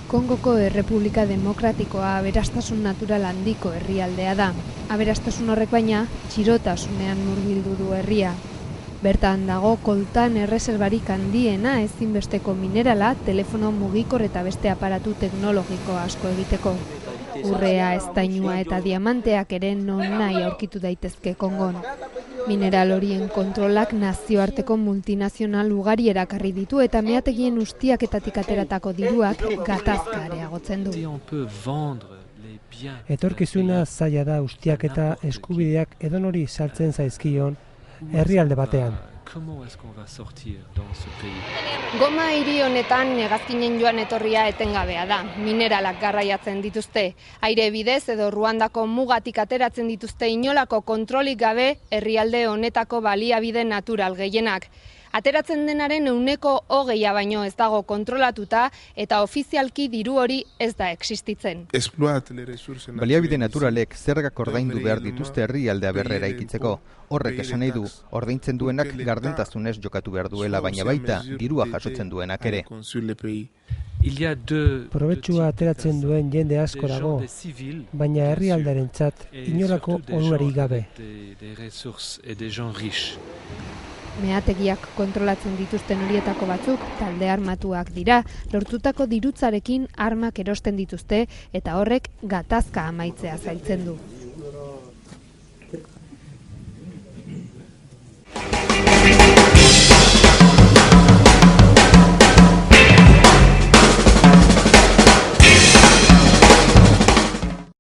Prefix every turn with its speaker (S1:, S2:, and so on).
S1: Kongoko Errepublika Demokratikoa aberastasun natural handiko herrialdea da. Aberastasun horrek baina, txirotasunean murgildu du herria. Bertan dago koltan erreserbarik handiena ezinbesteko minerala, telefono mugikor eta beste aparatu teknologiko asko egiteko. Urrea, estainua eta diamanteak ere non nahi aurkitu daitezke Kongon. Mineral horien kontrolak nazioarteko multinazional ugari erakarri ditu eta meategien ustiaketatik ateratako diruak gatazka areagotzen du.
S2: Etorkizuna zaila da ustiaketa eskubideak edonori saltzen zaizkion herrialde batean.
S1: Goma hiri honetan hegazkinen joan etorria etengabea da. Mineralak garraiatzen dituzte. Aire bidez edo Ruandako mugatik ateratzen dituzte inolako kontrolik gabe herrialde honetako baliabide natural gehienak. Ateratzen denaren 20% baino ez dago kontrolatuta eta ofizialki diru hori ez da existitzen.
S3: Baliabide naturalek zergak ordaindu behar dituzte herrialdea berrera ikitzeko. Horrek esan nahi du, ordaintzen duenak gardentasunez jokatu behar duela, baina baita dirua jasotzen duenak ere.
S2: Probetxua ateratzen duen jende asko dago, baina herrialdearentzat inolako onurik gabe.
S1: Meategiak kontrolatzen dituzten horietako batzuk talde armatuak dira, lortutako dirutzarekin armak erosten dituzte eta horrek gatazka amaitzea zailtzen du.